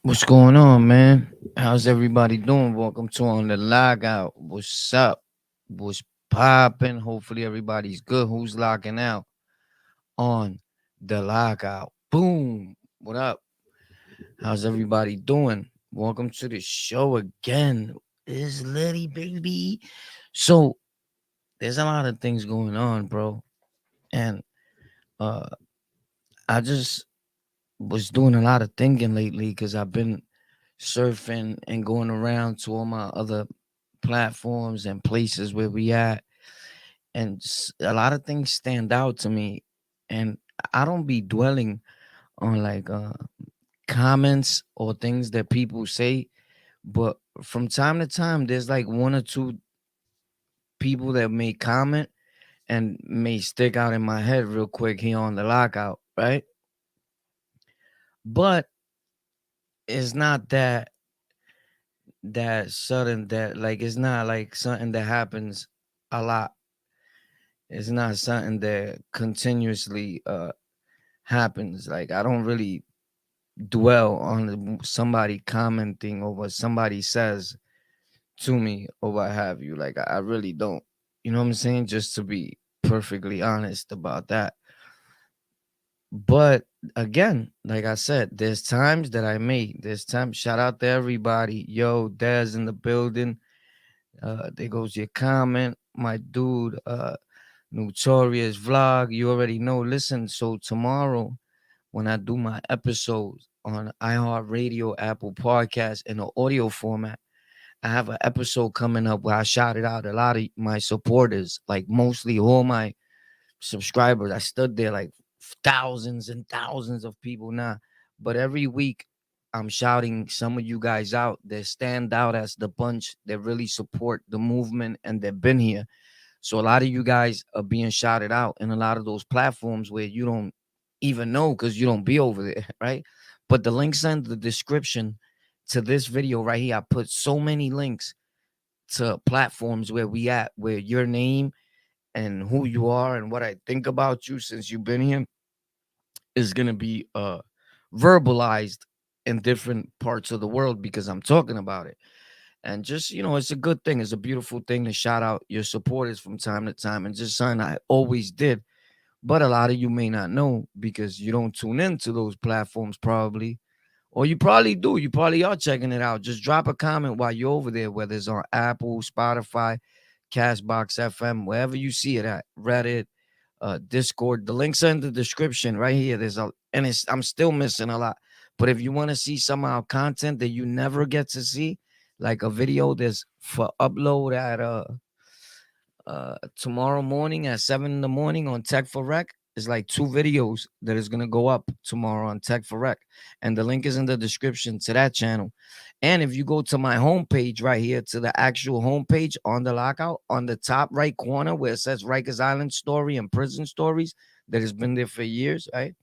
What's going on, man? How's everybody doing? Welcome to On the Lockout. What's up? What's popping? Hopefully everybody's good. Who's locking out on the Lockout? Boom. What up? How's everybody doing? Welcome to the show again. It's Liddy, baby. So there's a lot of things going on, bro. And uh I just was doing a lot of thinking lately because I've been surfing and going around to all my other platforms and places where we at, and a lot of things stand out to me. And I don't be dwelling on like comments or things that people say, but from time to time there's like one or two people that may comment and may stick out in my head real quick here on the Lockout, right? But it's not that sudden, that like it's not like something that happens a lot. It's not something that continuously happens. Like I don't really dwell on somebody commenting or what somebody says to me or what have you. Like I really don't. You know what I'm saying? Just to be perfectly honest about that. But again, like I said, there's times that I may. There's times. Shout out to everybody. Yo, Daz in the building. There goes your comment, my dude. Notorious vlog. You already know. Listen, so tomorrow when I do my episodes on iHeartRadio, Apple Podcast in the audio format, I have an episode coming up where I shouted out a lot of my supporters, like mostly all my subscribers. I stood there like thousands and thousands of people now. But every week I'm shouting some of you guys out that stand out as the bunch that really support the movement and they've been here. So a lot of you guys are being shouted out in a lot of those platforms where you don't even know because you don't be over there, right? But the links in the description to this video right here, I put so many links to platforms where we at, where your name and who you are and what I think about you since you've been here is gonna be verbalized in different parts of the world because I'm talking about it. And just, it's a good thing. It's a beautiful thing to shout out your supporters from time to time, and just something I always did. But a lot of you may not know because you don't tune into those platforms probably. Or you probably do. You probably are checking it out. Just drop a comment while you're over there, whether it's on Apple, Spotify, Castbox FM, wherever you see it at, Reddit, Discord. The links are in the description right here. And I'm still missing a lot. But if you want to see some of our content that you never get to see, like a video that's for upload at tomorrow morning at 7 in the morning on Tech for Rec. It's like two videos that is gonna go up tomorrow on Tech for Rec, and the link is in the description to that channel. And if you go to my homepage right here, to the actual homepage on the Lockout, on the top right corner where it says Rikers Island Story and Prison Stories, that has been there for years, right?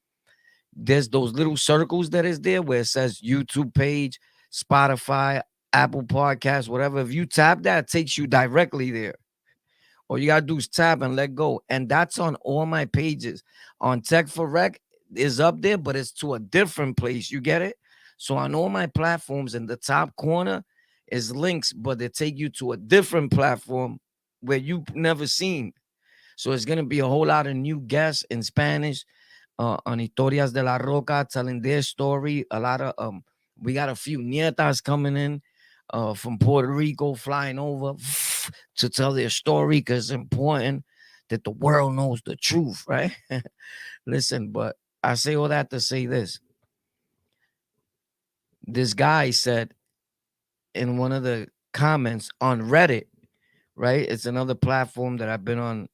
There's those little circles that is there where it says YouTube page, Spotify, Apple Podcasts, whatever. If you tap that, it takes you directly there. All you gotta do is tap and let go. And that's on all my pages. On Tech for Rec is up there, but it's to a different place. You get it? So on all my platforms in the top corner is links, but they take you to a different platform where you've never seen. So it's gonna be a whole lot of new guests in Spanish, on Historias de la Roca, telling their story. A lot of we got a few nietas coming in from Puerto Rico, flying over to tell their story because it's important that the world knows the truth, right? Listen, but I say all that to say this. This guy said in one of the comments on Reddit, right? It's another platform that I've been on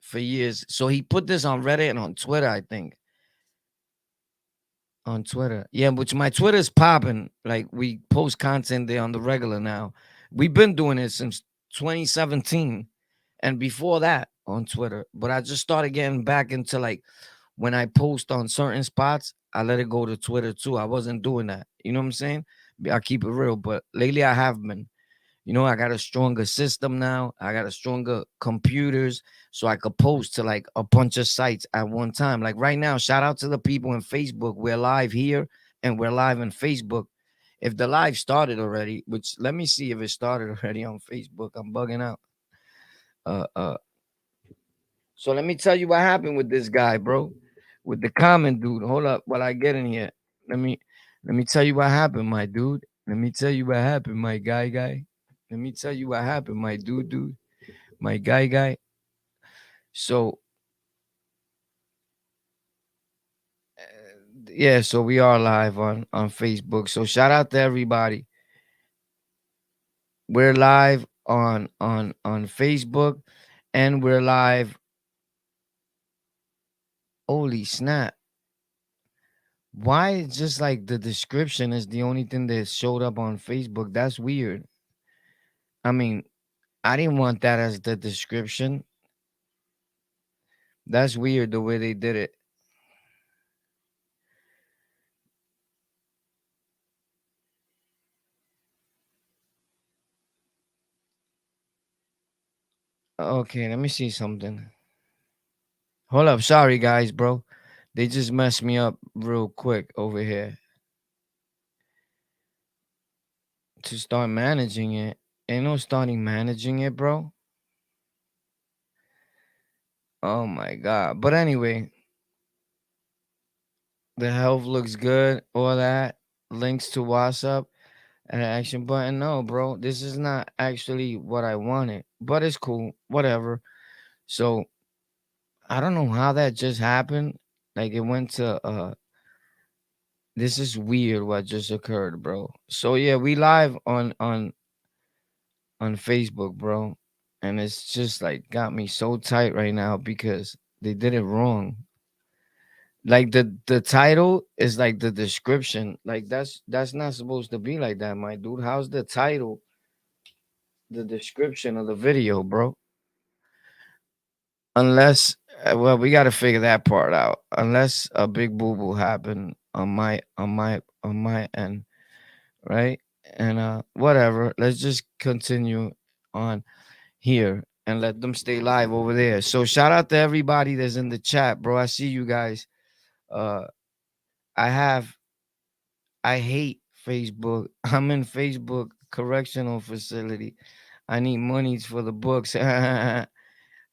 for years. So he put this on Reddit and on Twitter, I think. On Twitter. Yeah, which my Twitter's popping. Like we post content there on the regular now. We've been doing it since 2017 and before that on Twitter. But I just started getting back into like when I post on certain spots, I let it go to Twitter too. I wasn't doing that. You know what I'm saying? I keep it real, but lately I have been. I got a stronger system now. I got a stronger computers so I could post to like a bunch of sites at one time. Like right now, shout out to the people in Facebook. We're live here and we're live in Facebook. If the live started already, which let me see if it started already on Facebook. I'm bugging out. Uh, uh. So let me tell you what happened with this guy, bro. With the comment dude. Hold up, while I get in here. Let me let me tell you what happened, my dude. Let me tell you what happened, my guy. Let me tell you what happened, my dude. My guy. So yeah, so we are live on Facebook. So shout out to everybody. We're live on Facebook, and we're live. Holy snap. Why it's just like the description is the only thing that showed up on Facebook? That's weird. I mean, I didn't want that as the description. That's weird the way they did it. Okay, let me see something. Hold up, sorry guys, bro. They just messed me up real quick over here to start managing it. Ain't no starting managing it, bro. Oh my god. But anyway, the health looks good, all that. Links to WhatsApp and an action button. No, bro, this is not actually what I wanted. But it's cool. Whatever. So I don't know how that just happened. Like it went to this is weird what just occurred, bro. So yeah, we live on Facebook, bro. And it's just like got me so tight right now because they did it wrong. Like the title is like the description. Like that's not supposed to be like that, my dude. How's the title the description of the video, bro? Unless well, we got to figure that part out. Unless a big boo boo happened on my end, right? And whatever. Let's just continue on here and let them stay live over there. So shout out to everybody that's in the chat, bro. I see you guys. Uh, I have I hate Facebook. I'm in Facebook correctional facility. I need monies for the books.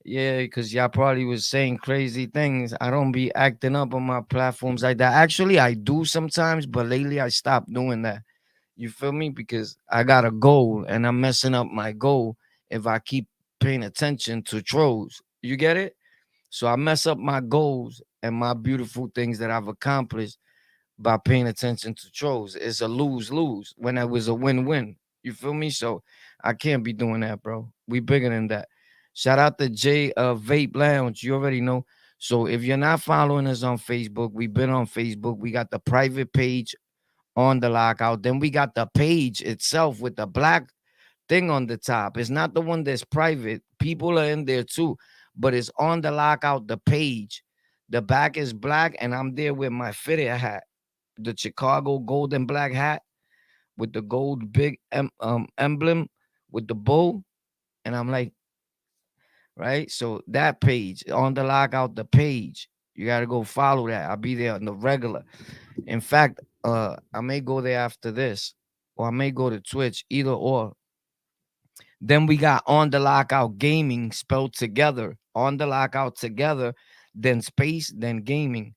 Yeah, because y'all probably was saying crazy things. I don't be acting up on my platforms like that. Actually, I do sometimes, but lately I stopped doing that. You feel me? Because I got a goal and I'm messing up my goal if I keep paying attention to trolls. You get it? So I mess up my goals and my beautiful things that I've accomplished by paying attention to trolls. It's a lose lose when it was a win win. You feel me? So I can't be doing that, bro. We bigger than that. Shout out to J Vape Lounge. You already know. So if you're not following us on Facebook, we've been on Facebook. We got the private page on the Lockout. Then we got the page itself with the black thing on the top. It's not the one that's private. People are in there too, but it's on the Lockout, the page. The back is black, and I'm there with my fitted hat, the Chicago gold and black hat with the gold big emblem with the bow. And I'm like, right? So that page on the Lockout, the page. You gotta go follow that. I'll be there on the regular. In fact, I may go there after this, or I may go to Twitch, either or. Then we got on the Lockout gaming spelled together. On the Lockout together, then space, then gaming.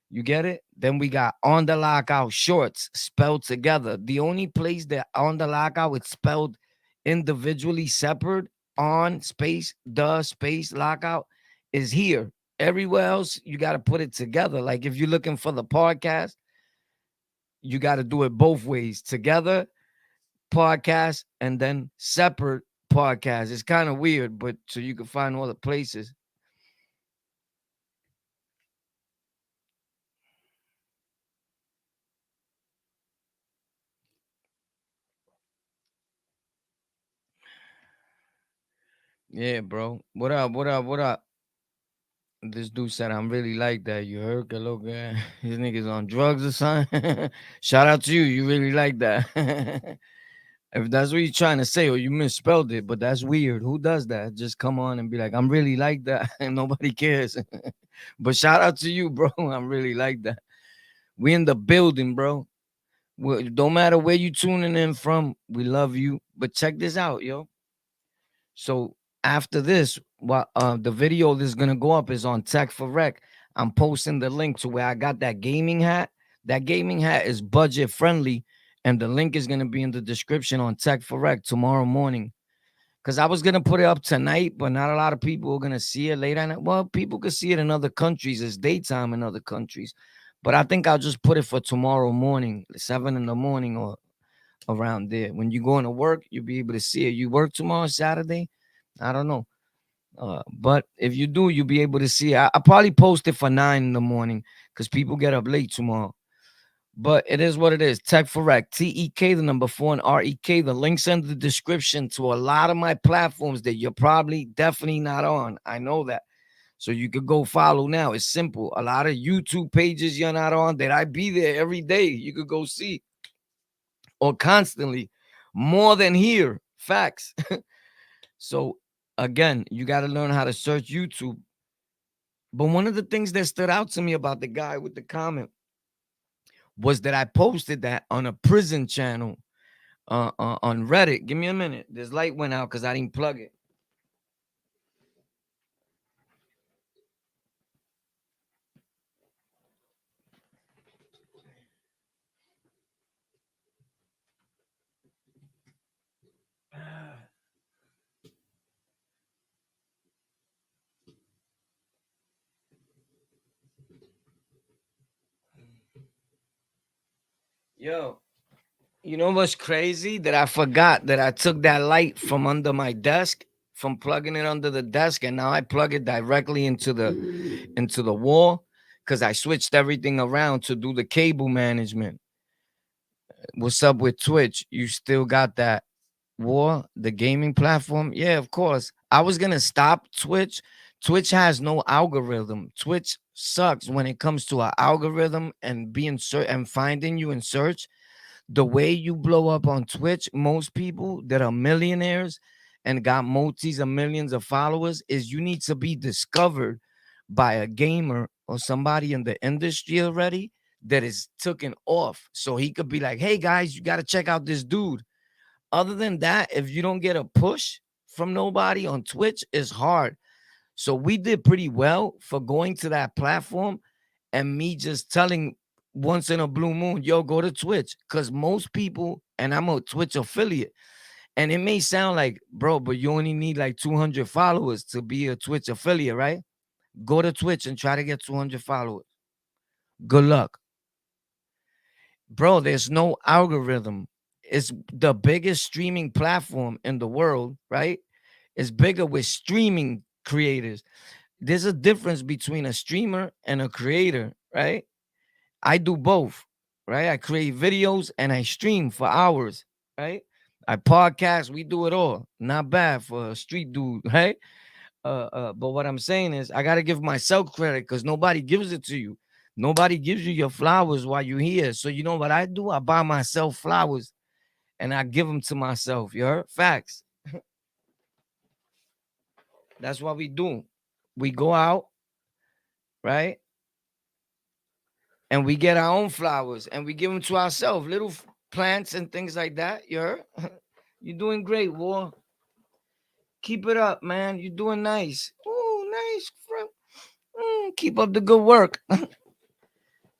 You get it? Then we got on the Lockout shorts spelled together. The only place that on the Lockout it's spelled individually separate on space, the space lockout is here. Everywhere else, you got to put it together. Like if you're looking for the podcast, you got to do it both ways together, podcast, and then separate podcast. It's kind of weird, but so you can find all the places. Yeah, bro. What up? What up? What up? This dude said, I'm really like that. You heard? Que lo que? His niggas on drugs or something. Shout out to you. You really like that. If that's what you're trying to say, or you misspelled it, but that's weird. Who does that? Just come on and be like, I'm really like that. And nobody cares. But shout out to you, bro. I'm really like that. We in the building, bro. Don't matter where you tuning in from, we love you. But check this out, yo. So after this, what the video that's gonna go up is on Tech for Rec. I'm posting the link to where I got that gaming hat. That gaming hat is budget friendly, and the link is gonna be in the description on Tech for Rec tomorrow morning. Cause I was gonna put it up tonight, but not a lot of people are gonna see it later. Well, people could see it in other countries. It's daytime in other countries, but I think I'll just put it for tomorrow morning, 7 in the morning or around there. When you going to work, you'll be able to see it. You work tomorrow, Saturday? I don't know. But if you do, you'll be able to see it. I probably post it for 9 in the morning because people get up late tomorrow. But it is what it is. Tech for Rec, TEK, the number 4, and REK. The links in the description to a lot of my platforms that you're probably definitely not on. I know that. So you could go follow now. It's simple. A lot of YouTube pages you're not on that I be there every day. You could go see or constantly more than here. Facts. So again, you got to learn how to search YouTube. But one of the things that stood out to me about the guy with the comment was that I posted that on a prison channel on Reddit. Give me a minute. This light went out because I didn't plug it. Yo, you know what's crazy? That I forgot that I took that light from under my desk, from plugging it under the desk, and now I plug it directly into the wall because I switched everything around to do the cable management. What's up with Twitch? You still got that war, the gaming platform? Yeah, of course. I was gonna stop Twitch. Twitch has no algorithm. Twitch sucks when it comes to an algorithm and being and finding you in search. The way you blow up on Twitch, most people that are millionaires and got multis of millions of followers, is you need to be discovered by a gamer or somebody in the industry already that is taken off. So he could be like, hey guys, you got to check out this dude. Other than that, if you don't get a push from nobody on Twitch, it's hard. So we did pretty well for going to that platform and me just telling once in a blue moon, yo, go to Twitch. Because most people, and I'm a Twitch affiliate, and it may sound like, bro, but you only need like 200 followers to be a Twitch affiliate, right? Go to Twitch and try to get 200 followers. Good luck. Bro, there's no algorithm. It's the biggest streaming platform in the world, right? It's bigger with streaming creators. There's a difference between a streamer and a creator, right? I do both, right? I create videos and I stream for hours, right? I podcast, we do it all. Not bad for a street dude, right? But what I'm saying is I gotta give myself credit because nobody gives it to you. Nobody gives you your flowers while you're here. So you know what I do? I buy myself flowers and I give them to myself. You heard? Facts. That's what we do. We go out, right? And we get our own flowers and we give them to ourselves, little plants and things like that. You heard? You're doing great, War. Keep it up, man. You're doing nice. Oh, nice. Keep up the good work.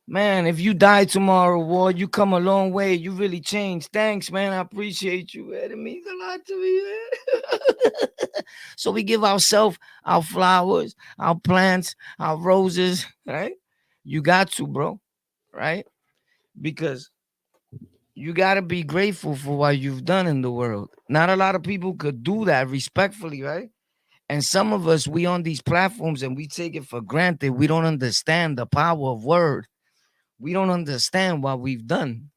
Man, if you die tomorrow, War, you come a long way. You really changed. Thanks, man. I appreciate you, man. It means a lot to me, man. So we give ourselves our flowers, our plants, our roses, right? You got to, bro, right? Because you got to be grateful for what you've done in the world. Not a lot of people could do that respectfully, right? And some of us, we on these platforms and we take it for granted. We don't understand the power of word. We don't understand what we've done.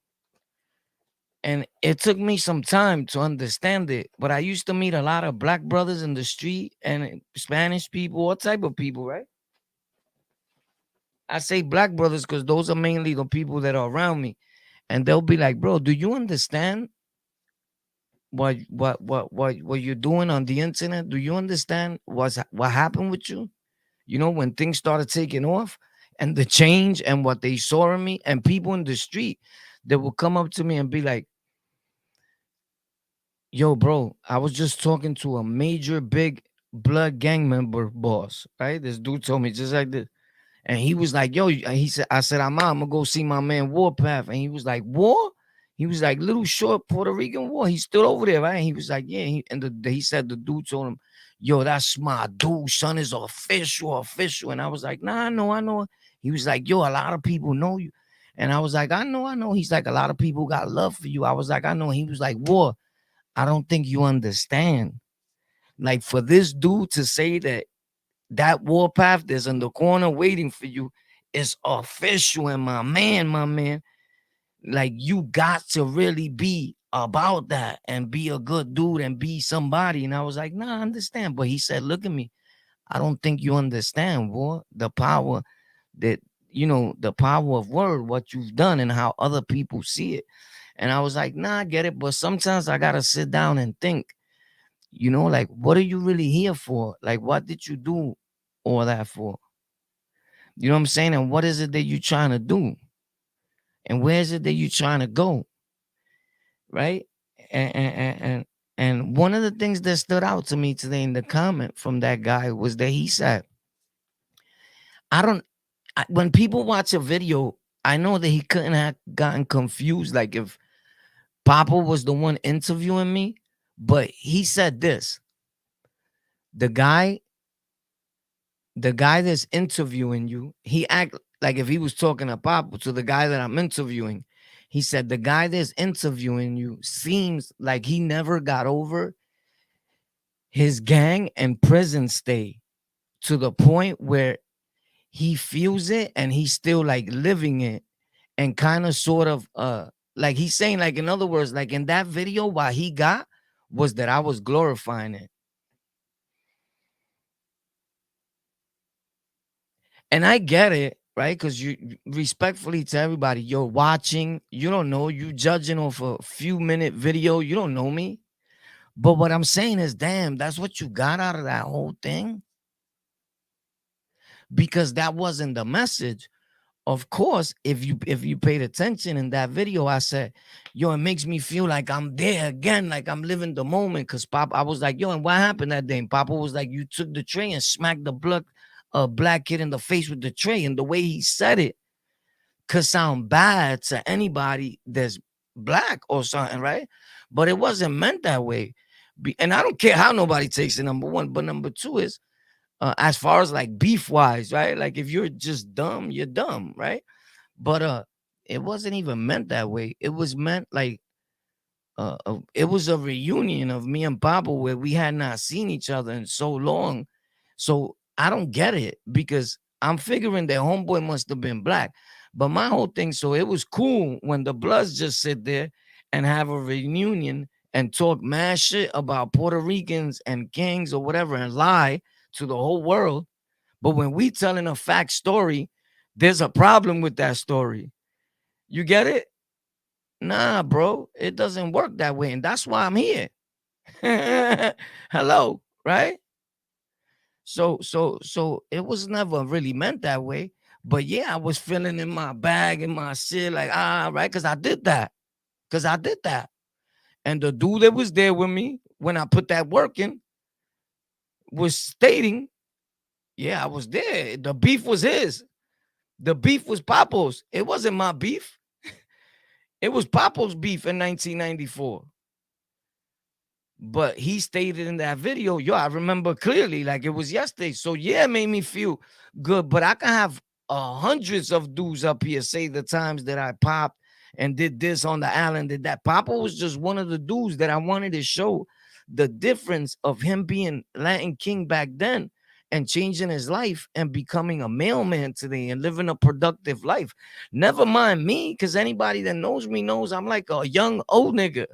And it took me some time to understand it. But I used to meet a lot of black brothers in the street and Spanish people, all type of people, right? I say black brothers because those are mainly the people that are around me. And they'll be like, bro, do you understand what you're doing on the internet? Do you understand what happened with you? You know, when things started taking off and the change and what they saw in me and people in the street, that will come up to me and be like, yo, bro, I was just talking to a major big blood gang member boss, right? This dude told me just like this. And he was like, yo, he said, I said, I'm gonna go see my man Warpath. And he was like, War? He was like, little short Puerto Rican War. He's still over there, right? And he was like, yeah. He said the dude told him, yo, that's my dude, son, is official, official. And I was like, nah, I know. He was like, yo, a lot of people know you. And I was like, I know. He's like, a lot of people got love for you. I was like, I know. He was like, War, I don't think you understand. Like, for this dude to say that Warpath that's in the corner waiting for you is official. And my man, like, you got to really be about that and be a good dude and be somebody. And I was like, nah, I understand. But he said, look at me. I don't think you understand, boy, the power that, the power of word, what you've done and how other people see it. And I was like, nah, I get it. But sometimes I got to sit down and think, like, what are you really here for? Like, what did you do all that for? You know what I'm saying? And what is it that you're trying to do? And where is it that you're trying to go? Right? And one of the things that stood out to me today in the comment from that guy was that he said, I don't, when people watch a video, I know that he couldn't have gotten confused, like if Papa was the one interviewing me, but he said this, the guy the guy that's interviewing you, he act like if he was talking to Papa, to the guy that I'm interviewing. He said the guy that's interviewing you seems like he never got over his gang and prison stay to the point where he feels it and he's still like living it and kind of sort of like he's saying, like, in other words, like in that video, what he got was that I was glorifying it. And I get it, right? Because you, respectfully to everybody, you're watching, you don't know, you judging off a few minute video, you don't know me. But what I'm saying is, damn, that's what you got out of that whole thing. Because that wasn't the message. Of course, if you paid attention in that video, I said, yo, it makes me feel like I'm there again, like I'm living the moment. Cause Papa, I was like, yo, and what happened that day? And Papa was like, you took the tray and smacked the black kid in the face with the tray. And the way he said it could sound bad to anybody that's black or something, right? But it wasn't meant that way. And I don't care how nobody takes it, number one. But number two is, as far as like beef wise, right? Like if you're just dumb, you're dumb, right? But it wasn't even meant that way. It was meant like it was a reunion of me and Papa where we had not seen each other in so long. So I don't get it because I'm figuring that homeboy must have been black. But my whole thing, so it was cool when the Bloods just sit there and have a reunion and talk mad shit about Puerto Ricans and gangs or whatever and lie to the whole world. But when we telling a fact story, there's a problem with that story. You get it? Nah, bro, it doesn't work that way. And that's why I'm here. Hello, right? So it was never really meant that way. But yeah, I was feeling in my bag and my shit, like, right, because I did that. Because I did that. And the dude that was there with me when I put that work in was stating, yeah, I was there. The beef was his. The beef was Papo's. It wasn't my beef. It was Papo's beef in 1994. But he stated in that video, yo, I remember clearly, like it was yesterday. So yeah, it made me feel good. But I can have hundreds of dudes up here say the times that I popped and did this on the island, did that. Papa was just one of the dudes that I wanted to show the difference of him being Latin King back then and changing his life and becoming a mailman today and living a productive life. Never mind me, because anybody that knows me knows I'm like a young old nigga.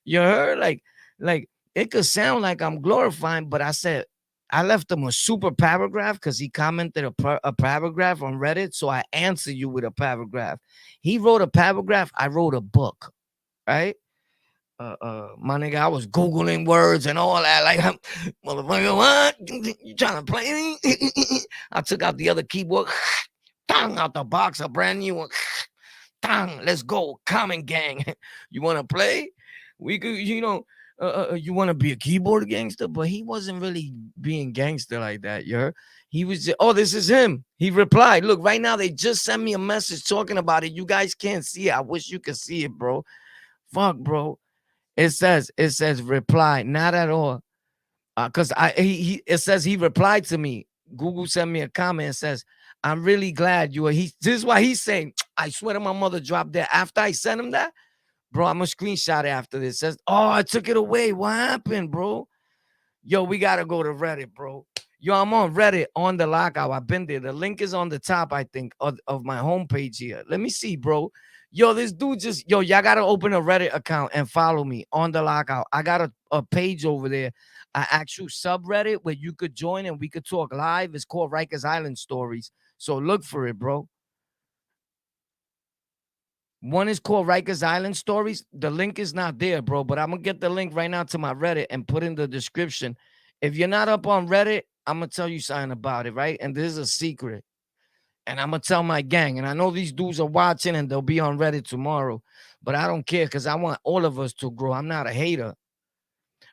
You heard? Like it could sound like I'm glorifying, but I said I left him a super paragraph because he commented a paragraph on Reddit. So I answer you with a paragraph. He wrote a paragraph. I wrote a book, right? My nigga, I was Googling words and all that. Like, motherfucker, what? You trying to play me? I took out the other keyboard, out the box, a brand new one. Tang, let's go, common gang. You want to play? We could, you want to be a keyboard gangster, but he wasn't really being gangster like that. You heard? He was just, oh, this is him. He replied, look, right now they just sent me a message talking about it. You guys can't see it. I wish you could see it, bro. Fuck, bro. It says reply, not at all. Because it says he replied to me. Google sent me a comment and says, I'm really glad you are. This is why he's saying, I swear to my mother dropped that. After I sent him that, bro, I'm gonna screenshot it after this. It says, oh, I took it away. What happened, bro? Yo, we gotta go to Reddit, bro. Yo, I'm on Reddit on the Lockout. I've been there. The link is on the top, I think, of my homepage here. Let me see, bro. Yo, this dude just, y'all gotta open a Reddit account and follow me on the Lockout. I got a page over there, an actual subreddit where you could join and we could talk live. It's called Rikers Island Stories. So look for it, bro. One is called Rikers Island Stories. The link is not there, bro, but I'm going to get the link right now to my Reddit and put in the description. If you're not up on Reddit, I'm going to tell you something about it, right? And this is a secret. And I'm going to tell my gang. And I know these dudes are watching and they'll be on Reddit tomorrow, but I don't care because I want all of us to grow. I'm not a hater.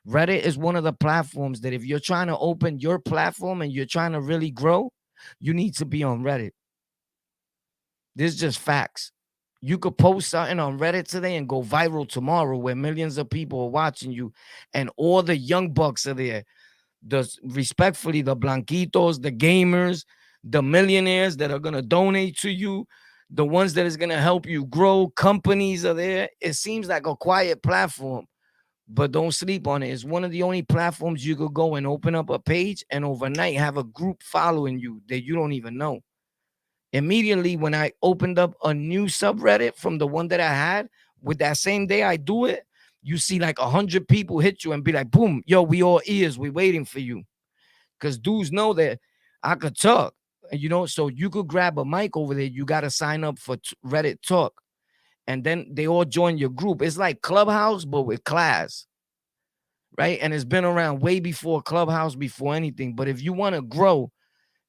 Reddit is one of the platforms that if you're trying to open your platform and you're trying to really grow, you need to be on Reddit. This is just facts. You could post something on Reddit today and go viral tomorrow where millions of people are watching you and all the young bucks are there. Respectfully, the blanquitos, the gamers, the millionaires that are going to donate to you, the ones that is going to help you grow, companies are there. It seems like a quiet platform, but don't sleep on it. It's one of the only platforms you could go and open up a page and overnight have a group following you that you don't even know. Immediately when I opened up a new subreddit from the one that I had, with that same day I do it, you see like 100 people hit you and be like, boom, yo, we all ears, we waiting for you. Because dudes know that I could talk, so you could grab a mic over there. You got to sign up for Reddit Talk. And then they all join your group. It's like Clubhouse, but with class, right? And it's been around way before Clubhouse, before anything. But if you want to grow,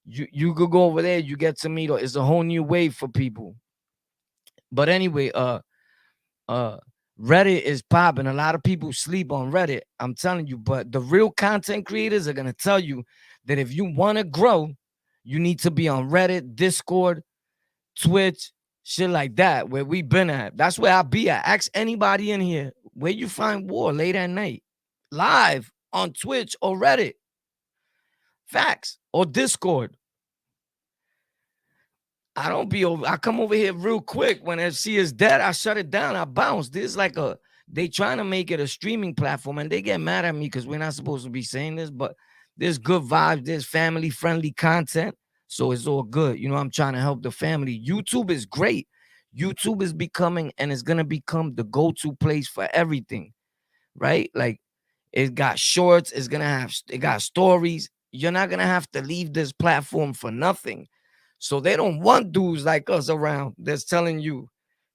you could go over there. You get to meet. It's a whole new wave for people. But anyway, Reddit is popping. A lot of people sleep on Reddit. I'm telling you. But the real content creators are gonna tell you that if you want to grow, you need to be on Reddit, Discord, Twitch, shit like that. Where we been at. That's where I be at. Ask anybody in here where you find war late at night, live on Twitch or Reddit. Facts. Or Discord. I don't be over. I come over here real quick. When FC is dead, I shut it down. I bounce. This like they trying to make it a streaming platform and they get mad at me because we're not supposed to be saying this, but there's good vibes. There's family friendly content. So it's all good. I'm trying to help the family. YouTube is great. YouTube is becoming and it's going to become the go-to place for everything, right? Like it got shorts. It got stories. You're not going to have to leave this platform for nothing. So they don't want dudes like us around that's telling you,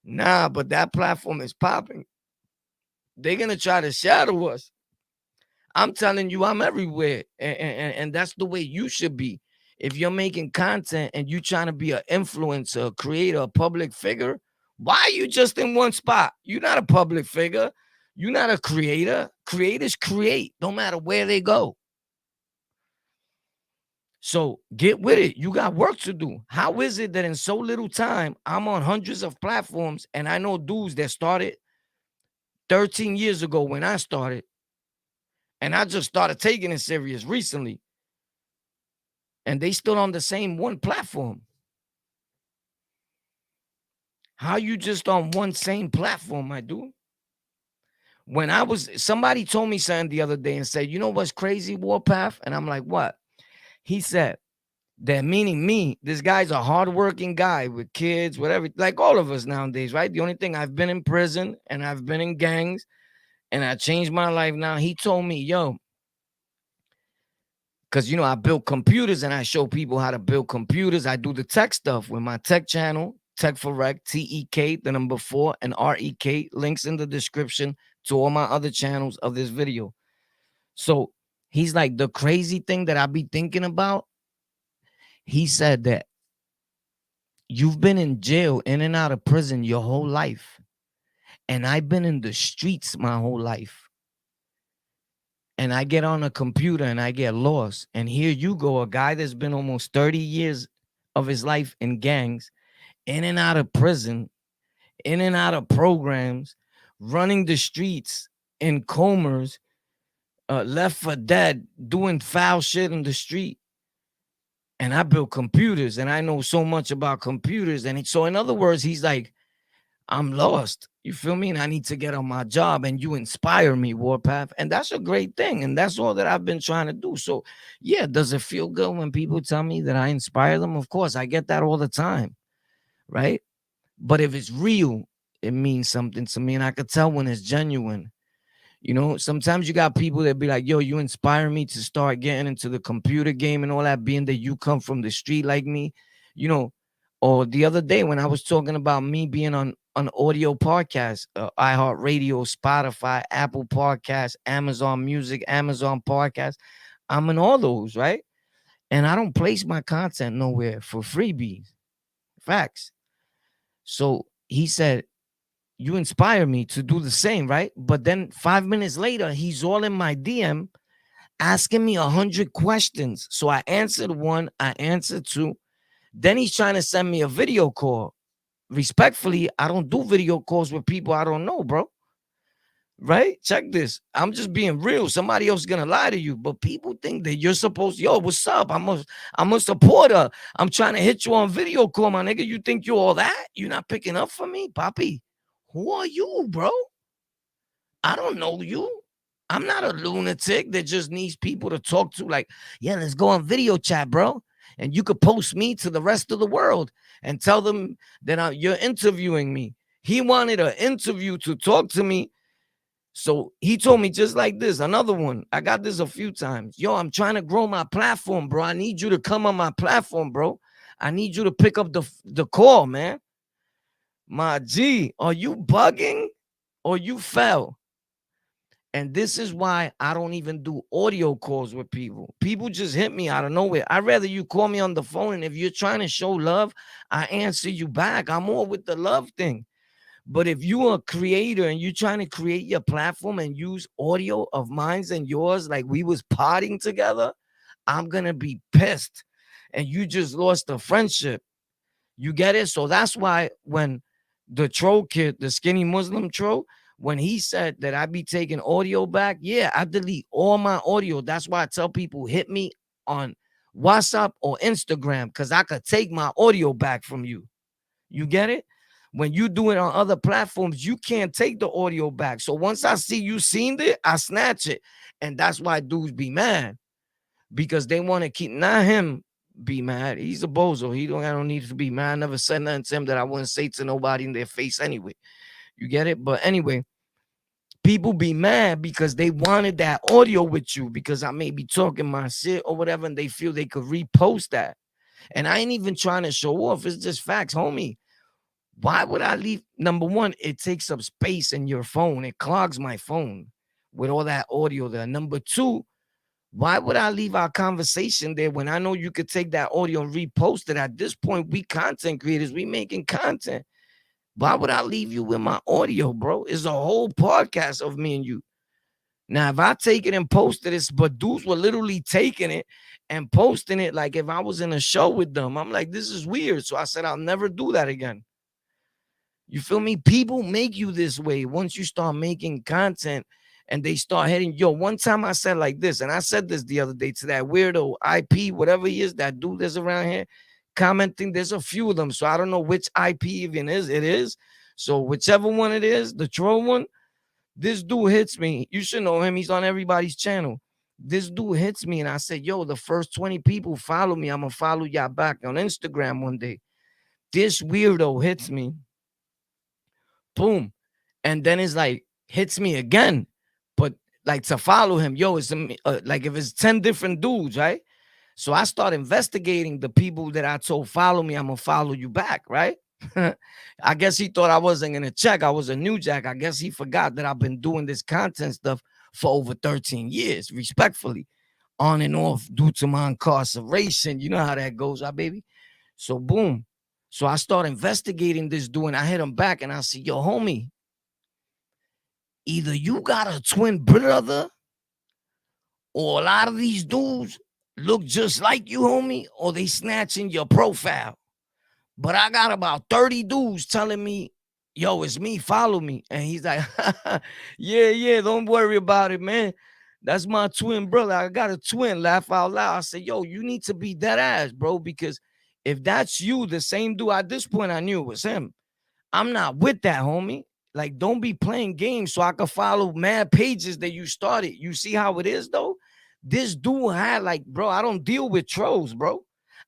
nah, but that platform is popping. They're going to try to shadow us. I'm telling you, I'm everywhere. And that's the way you should be. If you're making content and you're trying to be an influencer, creator, a public figure, why are you just in one spot? You're not a public figure. You're not a creator. Creators create no matter where they go. So get with it. You got work to do. How is it that in so little time, I'm on hundreds of platforms and I know dudes that started 13 years ago when I started, and I just started taking it serious recently, and they still on the same one platform. How you just on one same platform, my dude? When somebody told me something the other day and said, you know what's crazy, Warpath? And I'm like, what? He said, that meaning me, this guy's a hardworking guy with kids, whatever, like all of us nowadays, right? The only thing, I've been in prison and I've been in gangs and I changed my life now. He told me, yo, because, I build computers and I show people how to build computers. I do the tech stuff with my tech channel, Tech for Rec, TEK, the number 4, and REK. Links in the description to all my other channels of this video. So he's like, the crazy thing that I be thinking about, he said that You've been in jail, in and out of prison your whole life. And I've been in the streets my whole life. And I get on a computer and I get lost. And here you go, a guy that's been almost 30 years of his life in gangs, in and out of prison, in and out of programs, running the streets in comas, left for dead, doing foul shit in the street. And I built computers and I know so much about computers. And so, in other words, he's like, I'm lost. You feel me? And I need to get on my job. And you inspire me, Warpath. And that's a great thing. And that's all that I've been trying to do. So, yeah, does it feel good when people tell me that I inspire them? Of course, I get that all the time. Right. But if it's real, it means something to me. And I could tell when it's genuine. You know, sometimes you got people that be like, yo, you inspire me to start getting into the computer game and all that, being that you come from the street like me, you know. Or the other day when I was talking about me being on audio podcasts, iHeartRadio, Spotify, Apple Podcasts, Amazon Music, Amazon Podcasts, I'm in all those, right? And I don't place my content nowhere for freebies. Facts. So he said, you inspire me to do the same, right? But then 5 minutes later, he's all in my DM asking me 100 questions. So I answered one, I answered two. Then he's trying to send me a video call. Respectfully, I don't do video calls with people I don't know, bro. Right? Check this. I'm just being real. Somebody else is gonna lie to you, but people think that you're supposed, yo, what's up? I'm a supporter. I'm trying to hit you on video call, my nigga. You think you all that? You're not picking up for me, Papi? Who are you, bro? I don't know you. I'm not a lunatic that just needs people to talk to. Like, yeah, let's go on video chat, bro. And you could post me to the rest of the world and tell them that you're interviewing me. He wanted an interview to talk to me. So he told me just like this. Another one. I got this a few times. Yo, I'm trying to grow my platform, bro. I need you to come on my platform, bro. I need you to pick up the call, man. My G, are you bugging or you fell? And this is why I don't even do audio calls with people. People just hit me out of nowhere. I'd rather you call me on the phone. And if you're trying to show love, I answer you back. I'm more with the love thing. But if you're a creator and you're trying to create your platform and use audio of mine and yours, like we was partying together, I'm going to be pissed. And you just lost a friendship. You get it? So that's why when the troll kid, the skinny Muslim troll, when he said that I be taking audio back, yeah, I delete all my audio. That's why I tell people hit me on WhatsApp or Instagram because I could take my audio back from you. You get it? When you do it on other platforms, you can't take the audio back. So once I see you seen it, I snatch it. And that's why dudes be mad because they want to keep, not him be mad. He's a bozo. I don't need to be mad. I never said nothing to him that I wouldn't say to nobody in their face anyway. You get it? But anyway, people be mad because they wanted that audio with you because I may be talking my shit or whatever, and they feel they could repost that. And I ain't even trying to show off. It's just facts, homie. Why would I leave? Number one, it takes up space in your phone. It clogs my phone with all that audio there. Number two, why would I leave our conversation there when I know you could take that audio and repost it? At this point, we content creators, we making content. Why would I leave you with my audio, bro? It's a whole podcast of me and you. Now, if I take it and posted it, but dudes were literally taking it and posting it like if I was in a show with them. I'm like, this is weird. So I said, I'll never do that again. You feel me? People make you this way once you start making content and they start heading. Yo, one time I said like this, and I said this the other day to that weirdo IP, whatever he is, that dude that's around here commenting. There's a few of them, so I don't know which IP even is. It is. So whichever one it is, the troll one, this dude hits me. You should know him. He's on everybody's channel. This dude hits me, and I said, yo, the first 20 people follow me. I'm going to follow y'all back on Instagram one day. This weirdo hits me. Boom. And then it's like, hits me again. But like to follow him, yo, it's like if it's 10 different dudes, right? So I start investigating the people that I told follow me, I'm going to follow you back, right? I guess he thought I wasn't going to check. I was a new jack. I guess he forgot that I've been doing this content stuff for over 13 years, respectfully, on and off due to my incarceration. You know how that goes, baby. So boom. So I start investigating this dude and I hit him back and I said, yo, homie, either you got a twin brother or a lot of these dudes look just like you, homie, or they snatching your profile. But I got about 30 dudes telling me, yo, it's me, follow me. And he's like, yeah, don't worry about it, man. That's my twin brother. I got a twin, laugh out loud. I said, yo, you need to be dead ass, bro, because if that's you, the same dude, at this point, I knew it was him. I'm not with that, homie. Like, don't be playing games so I can follow mad pages that you started. You see how it is, though? This dude had, like, bro, I don't deal with trolls, bro.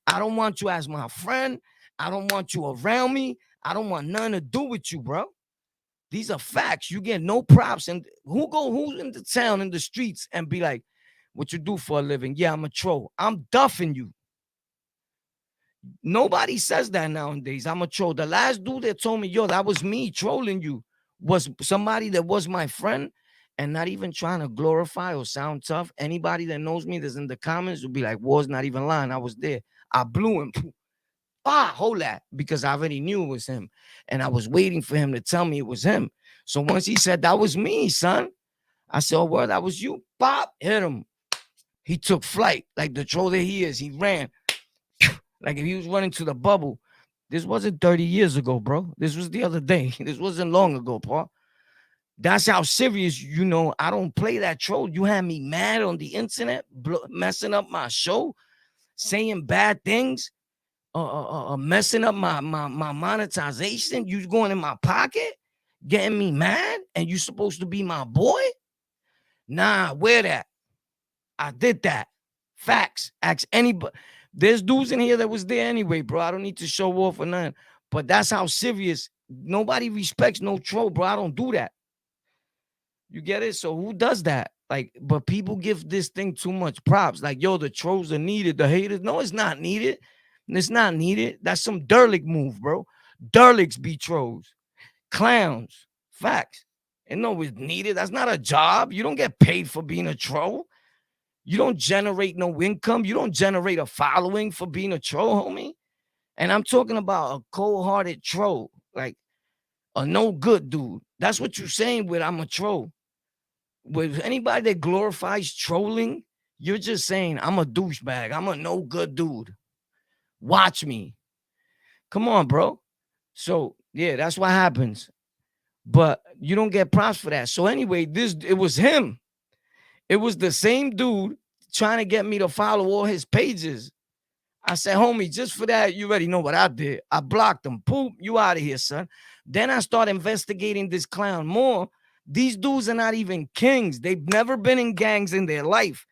I don't want you as my friend. I don't want you around me. I don't want nothing to do with you, bro. These are facts. You get no props. And who's in the town, in the streets, and be like, what you do for a living? Yeah, I'm a troll. I'm duffing you. Nobody says that nowadays. I'm a troll. The last dude that told me, yo, that was me trolling you, was somebody that was my friend and not even trying to glorify or sound tough. Anybody that knows me that's in the comments will be like, War's not even lying. I was there. I blew him. Hold that, because I already knew it was him. And I was waiting for him to tell me it was him. So once he said, that was me, son, I said, oh, well, that was you. Pop, hit him. He took flight like the troll that he is. He ran. Like if he was running to the bubble. This wasn't 30 years ago, bro. This was the other day. This wasn't long ago, Paul. That's how serious, I don't play that troll. You had me mad on the internet, messing up my show, saying bad things, messing up my monetization. You going in my pocket, getting me mad, and you supposed to be my boy? Nah, where that? I did that. Facts. Ask anybody. There's dudes in here that was there anyway, bro. I don't need to show off or nothing. But that's how serious. Nobody respects no troll, bro. I don't do that. You get it? So who does that? Like, but people give this thing too much props. Like, yo, the trolls are needed. The haters. No, it's not needed. It's not needed. That's some derlick move, bro. Derlicks be trolls. Clowns. Facts. And no, it's needed. That's not a job. You don't get paid for being a troll. You don't generate no income. You don't generate a following for being a troll, homie. And I'm talking about a cold-hearted troll, like a no good dude. That's what you're saying with I'm a troll. With anybody that glorifies trolling, you're just saying I'm a douchebag. I'm a no good dude. Watch me. Come on, bro. So yeah, that's what happens. But you don't get props for that. So anyway, it was him. It was the same dude trying to get me to follow all his pages. I said, homie, just for that, you already know what I did. I blocked him. Poop, you out of here, son. Then I start investigating this clown more. These dudes are not even kings. They've never been in gangs in their life.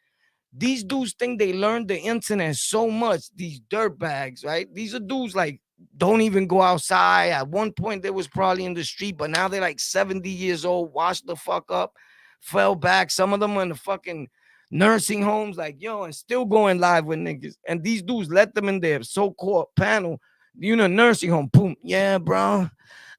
These dudes think they learned the internet so much, these dirt bags, right? These are dudes like don't even go outside. At one point, they was probably in the street, but now they're like 70 years old, washed the fuck up, fell back. Some of them are in the fucking nursing homes, like, yo, and still going live with niggas. And these dudes let them in their so-called panel, nursing home. Boom. Yeah, bro.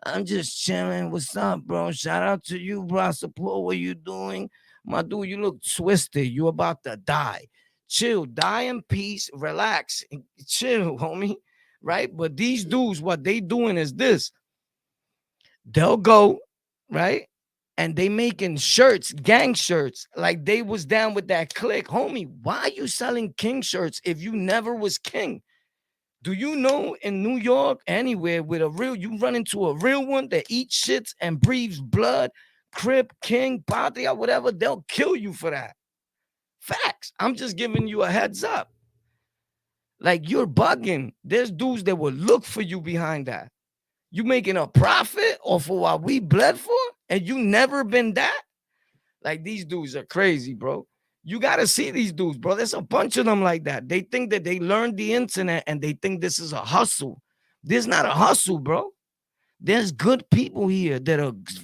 I'm just chilling. What's up, bro? Shout out to you, bro. I support what you doing. My dude, you look twisted. You about to die. Chill. Die in peace. Relax. Chill, homie. Right? But these dudes, what they doing is this. They'll go, right? And they making shirts, gang shirts, like they was down with that clique. Homie, why are you selling king shirts if you never was king? Do you know in New York, anywhere with you run into a real one that eats shits and breathes blood, Crip, King, Patria, whatever, they'll kill you for that. Facts. I'm just giving you a heads up. Like you're bugging. There's dudes that will look for you behind that. You making a profit off of what we bled for, and you never been that? Like these dudes are crazy, bro. You got to see these dudes, bro. There's a bunch of them like that. They think that they learned the internet and they think this is a hustle. This is not a hustle, bro. There's good people here that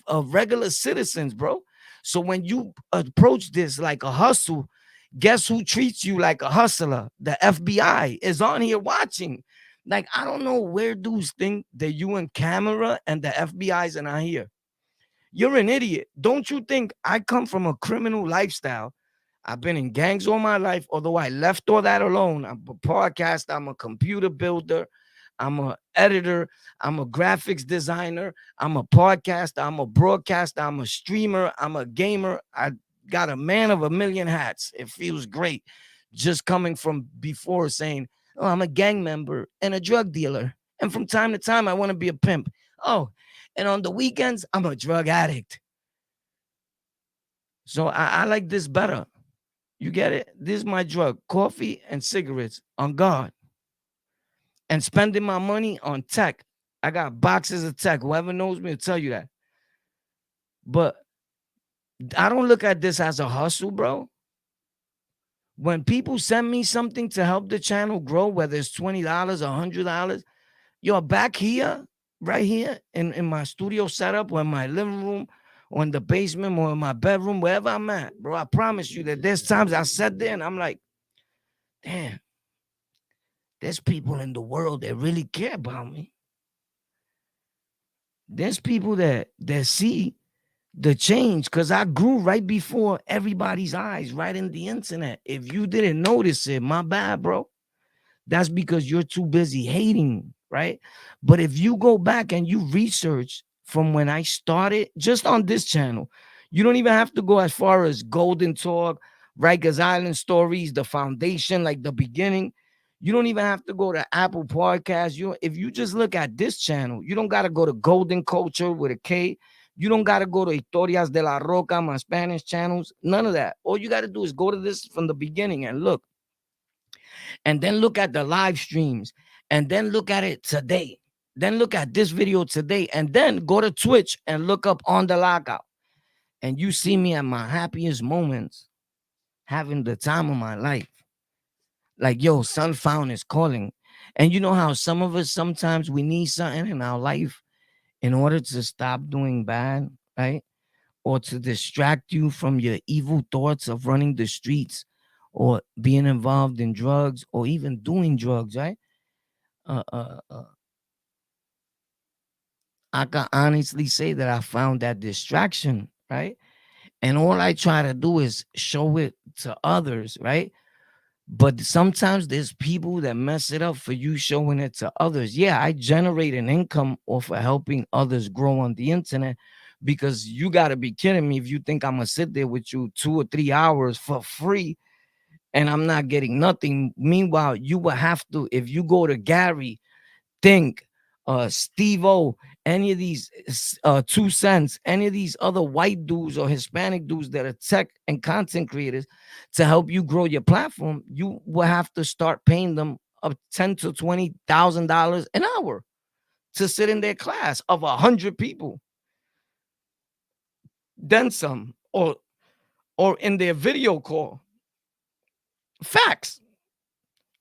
are regular citizens, bro. So when you approach this like a hustle, guess who treats you like a hustler? The FBI is on here watching. Like, I don't know where dudes think that you in camera and the FBI's are not here. You're an idiot. Don't you think I come from a criminal lifestyle? I've been in gangs all my life, although I left all that alone. I'm a podcaster. I'm a computer builder. I'm a editor, I'm a graphics designer, I'm a podcaster, I'm a broadcaster, I'm a streamer, I'm a gamer. I got a man of a million hats. It feels great just coming from before saying, oh, I'm a gang member and a drug dealer. And from time to time, I want to be a pimp. Oh, and on the weekends, I'm a drug addict. So I like this better. You get it? This is my drug, coffee and cigarettes on God. And spending my money on tech. I got boxes of tech. Whoever knows me will tell you that. But I don't look at this as a hustle, bro. When people send me something to help the channel grow, whether it's $20 or $100, yo, back here, right here in my studio setup or in my living room or in the basement or in my bedroom, wherever I'm at, bro, I promise you that there's times I sat there and I'm like, damn, there's people in the world that really care about me. There's people that see the change because I grew right before everybody's eyes, right in the internet. If you didn't notice it, my bad, bro. That's because you're too busy hating, right? But if you go back and you research from when I started, just on this channel, you don't even have to go as far as Golden Talk, Rikers Island Stories, the foundation, like the beginning. You don't even have to go to Apple Podcasts. If you just look at this channel, you don't gotta go to Golden Culture with a K. You don't gotta go to Historias de la Roca, my Spanish channels. None of that. All you gotta do is go to this from the beginning and look, and then look at the live streams, and then look at it today. Then look at this video today, and then go to Twitch and look up On the Lockout. And you see me at my happiest moments, having the time of my life. Like, yo, son found is calling. And you know how some of us sometimes we need something in our life in order to stop doing bad, right? Or to distract you from your evil thoughts of running the streets or being involved in drugs or even doing drugs, right? uh, uh, uh, I can honestly say that I found that distraction, right? And all I try to do is show it to others, right? But sometimes there's people that mess it up for you showing it to others. Yeah, I generate an income off of helping others grow on the internet because you got to be kidding me if you think I'm going to sit there with you 2 or 3 hours for free and I'm not getting nothing. Meanwhile, you will have to, if you go to Gary, Think, Steve O, any of these 2 Cents, any of these other white dudes or Hispanic dudes that are tech and content creators to help you grow your platform, you will have to start paying them up $10,000 to $20,000 an hour to sit in their class of 100 people, then some, or in their video call. Facts.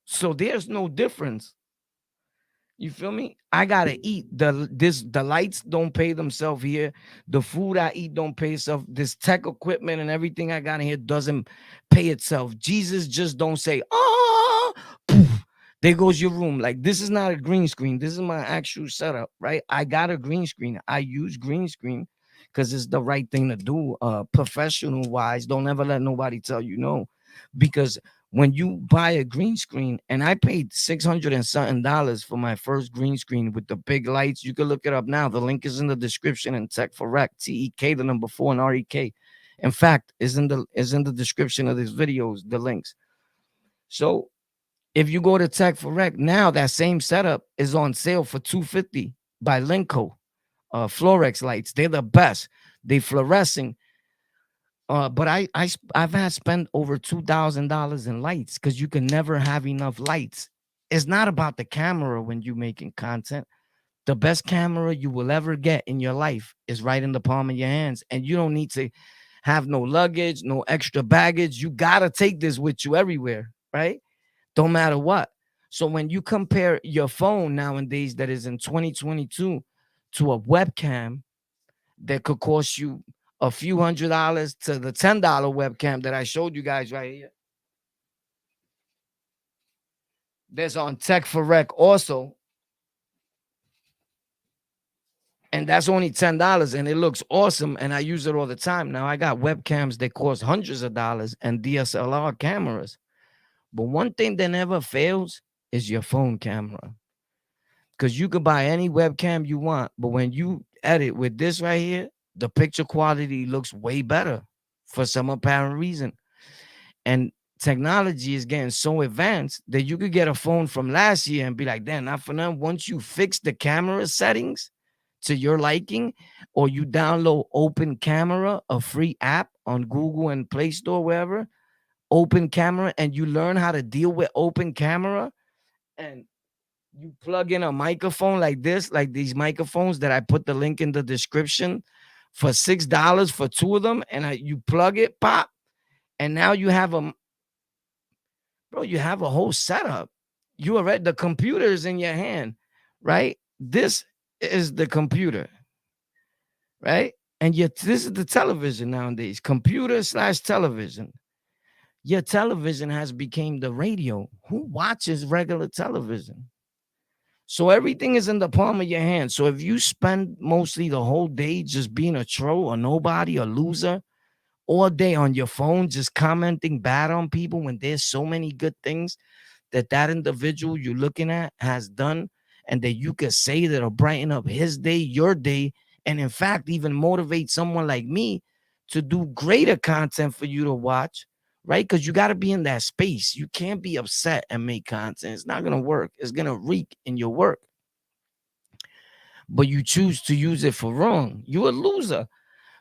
So there's no difference. You feel me? I gotta eat. The lights don't pay themselves here. The food I eat don't pay itself. This tech equipment and everything I got in here doesn't pay itself. Jesus just don't say, oh, poof, there goes your room. Like, this is not a green screen. This is my actual setup, right? I got a green screen. I use green screen because it's the right thing to do. Professional wise, don't ever let nobody tell you no. Because when you buy a green screen, and I paid $600 and something dollars for my first green screen with the big lights. You can look it up now. The link is in the description in Tech for Rec, TEK, the number 4 and REK. In fact, is in the description of these videos, the links. So if you go to Tech for Rec now, that same setup is on sale for $250 by Linko. Florex lights, they're the best. They fluorescing. But I've had spent over $2,000 in lights because you can never have enough lights. It's not about the camera when you're making content. The best camera you will ever get in your life is right in the palm of your hands, and you don't need to have no luggage, no extra baggage. You gotta take this with you everywhere, right? Don't matter what. So when you compare your phone nowadays that is in 2022 to a webcam that could cost you a few $100 to the $10 webcam that I showed you guys right here. There's on Tech for Rec also, and that's only $10, and it looks awesome, and I use it all the time. Now I got webcams that cost hundreds of dollars and DSLR cameras, but one thing that never fails is your phone camera. Because you could buy any webcam you want, but when you edit with this right here, the picture quality looks way better for some apparent reason. And technology is getting so advanced that you could get a phone from last year and be like, damn, not for nothing. Once you fix the camera settings to your liking, or you download Open Camera, a free app on Google and Play Store, wherever, Open Camera, and you learn how to deal with Open Camera, and you plug in a microphone like this, like these microphones that I put the link in the description for $6 for two of them, and you plug it, pop, and now you have a bro, you have a whole setup. You already the computer is in your hand, right? This is the computer, right? And yet this is the television nowadays, computer slash television. Your television has become the radio. Who watches regular television? So everything is in the palm of your hand. So if you spend mostly the whole day just being a troll, a nobody, a loser, all day on your phone, just commenting bad on people when there's so many good things that individual you're looking at has done, and that you could say that'll brighten up his day, your day, and in fact even motivate someone like me to do greater content for you to watch, right? Because you got to be in that space. You can't be upset and make content. It's not going to work. It's going to reek in your work. But you choose to use it for wrong, you're a loser.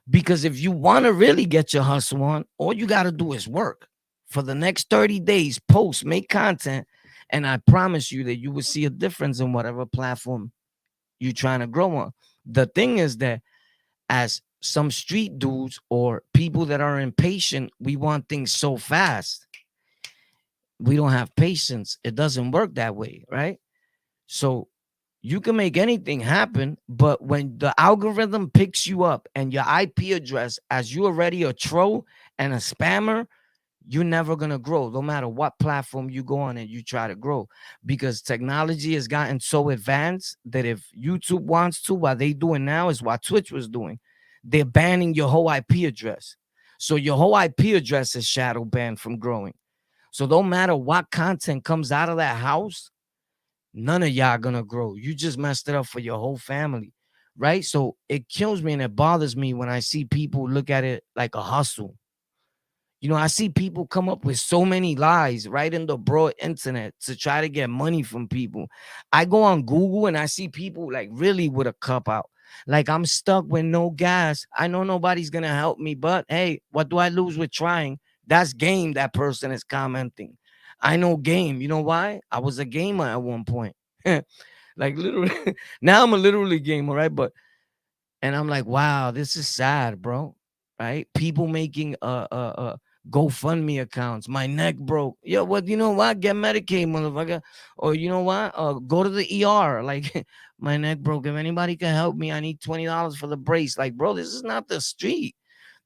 Because if you want to really get your hustle on, all you got to do is work for the next 30 days, post, make content. And I promise you that you will see a difference in whatever platform you're trying to grow on. The thing is that as some street dudes or people that are impatient, we want things so fast. We don't have patience. It doesn't work that way, right? So you can make anything happen, but when the algorithm picks you up and your IP address as you already a troll and a spammer, you're never gonna grow, no matter what platform you go on and you try to grow. Because technology has gotten so advanced that if YouTube wants to, what they doing now is what Twitch was doing. They're banning your whole IP address. So your whole IP address is shadow banned from growing. So no matter what content comes out of that house, none of y'all gonna grow. You just messed it up for your whole family, right? So it kills me and it bothers me when I see people look at it like a hustle. You know, I see people come up with so many lies right in the broad internet to try to get money from people. I go on Google and I see people like really with a cup out. Like, I'm stuck with no gas. I know nobody's gonna help me, but hey, what do I lose with trying? That's game. That person is commenting. I know game. You know why? I was a gamer at one point. Like literally, now I'm a literally gamer, right? But and I'm like, wow, this is sad, bro. Right? People making GoFundMe accounts. My neck broke. Yeah, what you know what? Get Medicaid, motherfucker. Or you know what? Go to the ER. Like, my neck broke. If anybody can help me, I need $20 for the brace. Like, bro, this is not the street.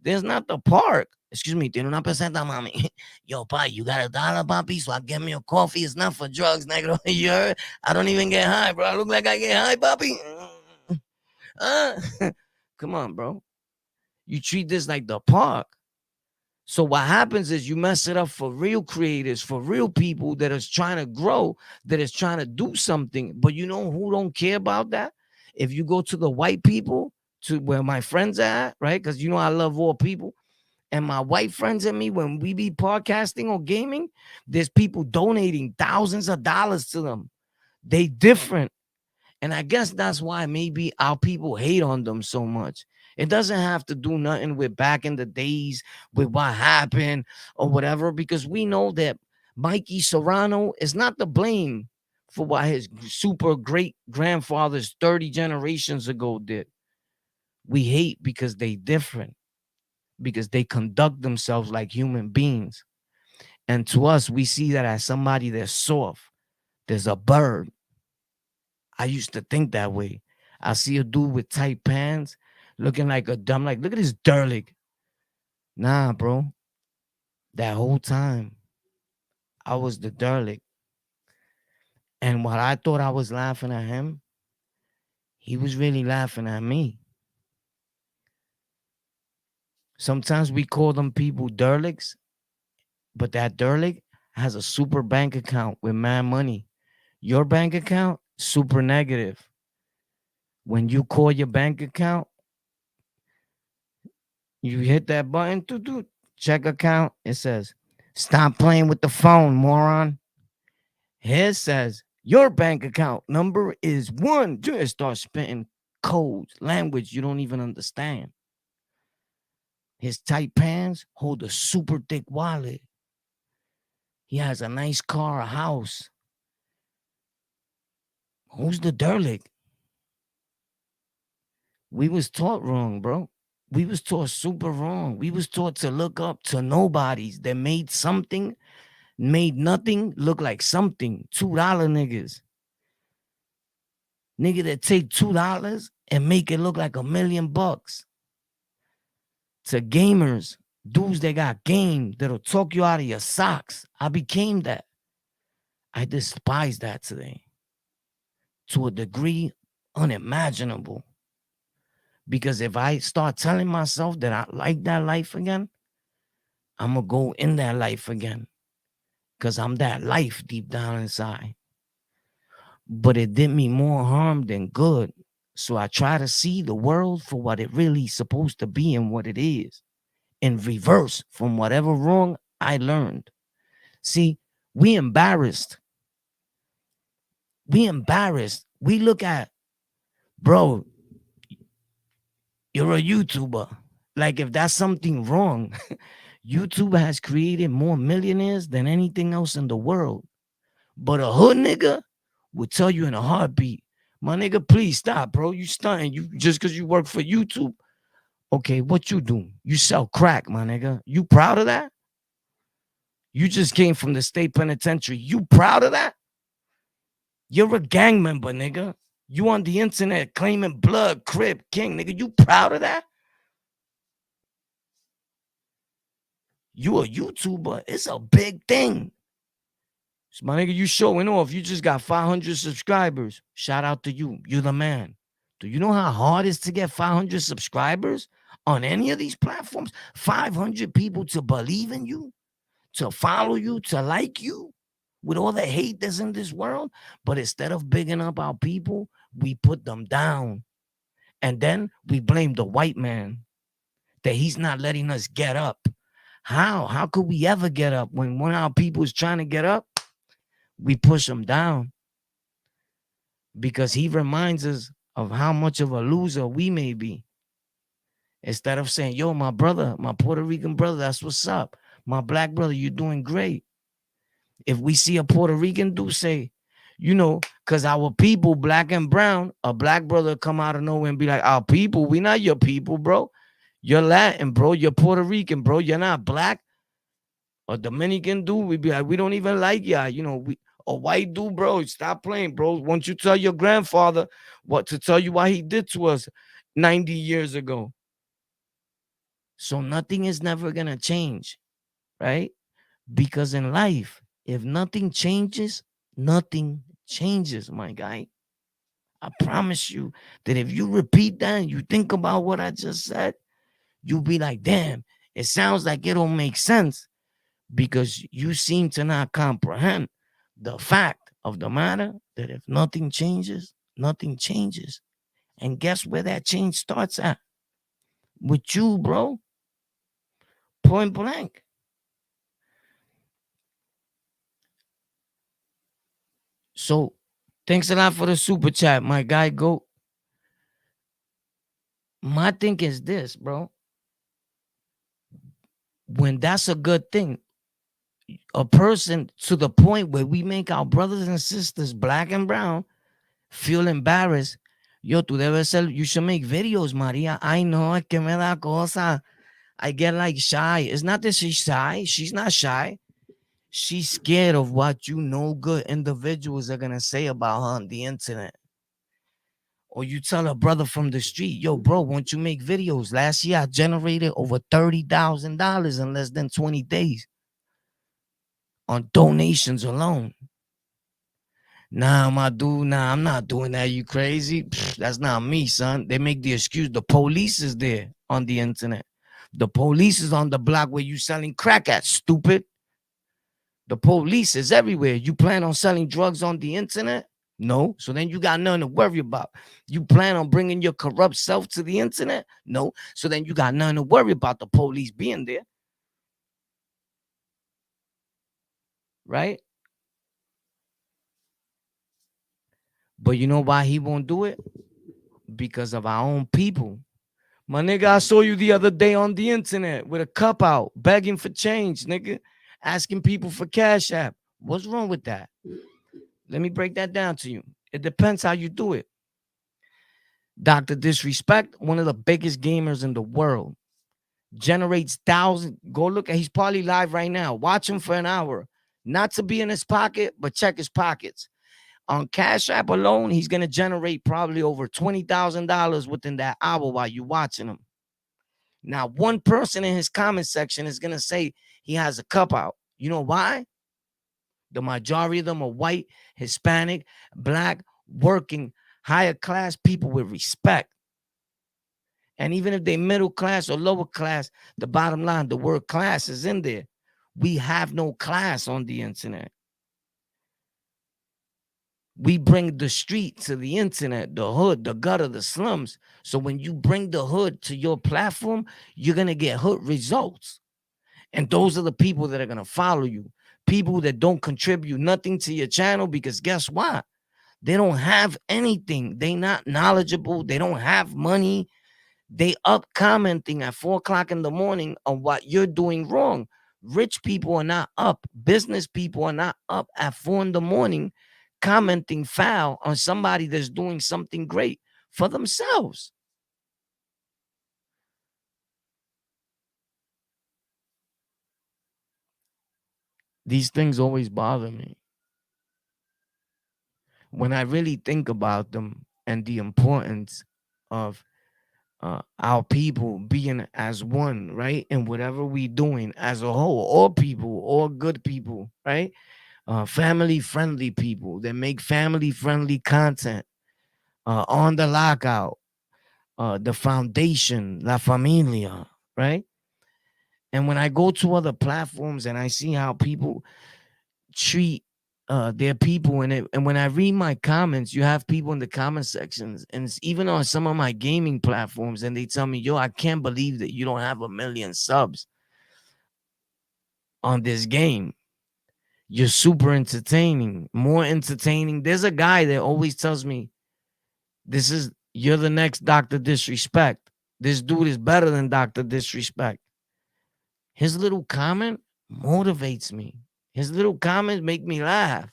This is not the park. Excuse me, tiene una peseta, mami. Yo, pa, you got $1, papi, so I get me a coffee. It's not for drugs, negro. You heard? I don't even get high, bro. I look like I get high, papi. Uh, come on, bro. You treat this like the park. So what happens is you mess it up for real creators, for real people that is trying to grow, that is trying to do something. But you know who don't care about that? If you go to the white people, to where my friends are at, right? Because you know I love all people. And my white friends and me, when we be podcasting or gaming, there's people donating thousands of dollars to them. They different. And I guess that's why maybe our people hate on them so much. It doesn't have to do nothing with back in the days with what happened or whatever, because we know that Mikey Serrano is not to blame for what his super great grandfathers 30 generations ago did. We hate because they different, because they conduct themselves like human beings. And to us, we see that as somebody that's soft. There's a bird. I used to think that way. I see a dude with tight pants looking like a dumb, like, look at this derlick. Nah, bro. That whole time, I was the derlick. And while I thought I was laughing at him, he was really laughing at me. Sometimes we call them people derlicks, but that derlick has a super bank account with mad money. Your bank account super negative. When you call your bank account, you hit that button, check account. It says, stop playing with the phone, moron. His says, your bank account number is one. Just start spitting codes, language you don't even understand. His tight pants hold a super thick wallet. He has a nice car, a house. Who's the derelict? We was taught wrong, bro. We was taught super wrong. We was taught to look up to nobodies that made something, made nothing look like something. $2 niggas. Nigga that take $2 and make it look like $1,000,000. To gamers, dudes that got game that'll talk you out of your socks. I became that. I despise that today to a degree unimaginable. Because if I start telling myself that I like that life again, I'm going to go in that life again. Because I'm that life deep down inside. But it did me more harm than good. So I try to see the world for what it really is supposed to be and what it is. In reverse from whatever wrong I learned. See, we embarrassed. We look at, bro, you're a YouTuber. Like if that's something wrong, YouTube has created more millionaires than anything else in the world. But a hood nigga would tell you in a heartbeat, my nigga, please stop, bro. You stunting. You just because you work for YouTube. Okay, what you do? You sell crack, my nigga. You proud of that? You just came from the state penitentiary. You proud of that? You're a gang member, nigga. You on the internet claiming blood, crib, king, nigga. You proud of that? You a YouTuber. It's a big thing. So my nigga, you showing off. You just got 500 subscribers. Shout out to you. You're the man. Do you know how hard it is to get 500 subscribers on any of these platforms? 500 people to believe in you, to follow you, to like you, with all the hate that's in this world. But instead of bigging up our people, we put them down. And then we blame the white man that he's not letting us get up. How? How could we ever get up when one of our people is trying to get up? We push them down because he reminds us of how much of a loser we may be. Instead of saying, yo, my brother, my Puerto Rican brother, that's what's up. My black brother, you're doing great. If we see a Puerto Rican do say, you know, because our people, black and brown, a black brother come out of nowhere and be like, our people, we not your people, bro. You're Latin, bro. You're Puerto Rican, bro. You're not black. Or Dominican dude, we be like, we don't even like ya. You know, we a white dude, bro. Stop playing, bro. Won't you tell your grandfather what to tell you why he did to us 90 years ago? So nothing is never gonna change, right? Because in life, if nothing changes, nothing changes, my guy. I promise you that if you repeat that and you think about what I just said, you'll be like, damn, it sounds like it don't make sense because you seem to not comprehend the fact of the matter that if nothing changes, nothing changes. And guess where that change starts at? With you, bro. Point blank. So thanks a lot for the super chat, my guy. Go. My thing is this, bro. When that's a good thing, a person to the point where we make our brothers and sisters, black and brown, feel embarrassed. Yo, tú debes ser, you should make videos, Maria. I know, es que me da cosa. I get like shy. It's not that she's shy. She's not shy. She's scared of what you know good individuals are going to say about her on the internet. Or you tell a brother from the street, yo, bro, won't you make videos? Last year, I generated over $30,000 in less than 20 days on donations alone. Nah, my dude, nah, I'm not doing that. You crazy? Pfft, that's not me, son. They make the excuse. The police is there on the internet. The police is on the block where you selling crack at, stupid. The police is everywhere. You plan on selling drugs on the internet? No. So then you got nothing to worry about. You plan on bringing your corrupt self to the internet? No. So then you got nothing to worry about the police being there, right? But you know why he won't do it? Because of our own people. My nigga, I saw you the other day on the internet with a cup out, begging for change, nigga, asking people for cash app. What's wrong with that? Let me break that down to you. It depends how you do it. Dr. Disrespect, one of the biggest gamers in the world, generates thousands. Go look at, he's probably live right now. Watch him for an hour. Not to be in his pocket, but check his pockets. On Cash App alone, he's gonna generate probably over $20,000 within that hour while you're watching him. Now, one person in his comment section is gonna say he has a cup out. You know why? The majority of them are white, Hispanic, black, working, higher class people with respect. And even if they're middle class or lower class, the bottom line, the word class is in there. We have no class on the internet. We bring the street to the internet, the hood, the gutter, the slums. So when you bring the hood to your platform, you're going to get hood results. And those are the people that are going to follow you. People that don't contribute nothing to your channel, because guess what? They don't have anything. They not knowledgeable. They don't have money. They up commenting at 4 o'clock in the morning on what you're doing wrong. Rich people are not up. Business people are not up at 4 in the morning commenting foul on somebody that's doing something great for themselves. These things always bother me when I really think about them and the importance of our people being as one, right? And whatever we doing as a whole, all people, all good people, right? Family friendly people that make family friendly content on the Lockout, the foundation, La Familia, right? And when I go to other platforms and I see how people treat their people in it, and when I read my comments, you have people in the comment sections, and it's even on some of my gaming platforms, and they tell me, "Yo, I can't believe that you don't have 1 million subs on this game. You're super entertaining, more entertaining." There's a guy that always tells me, you're the next Dr. Disrespect. This dude is better than Dr. Disrespect. His little comment motivates me. His little comments make me laugh,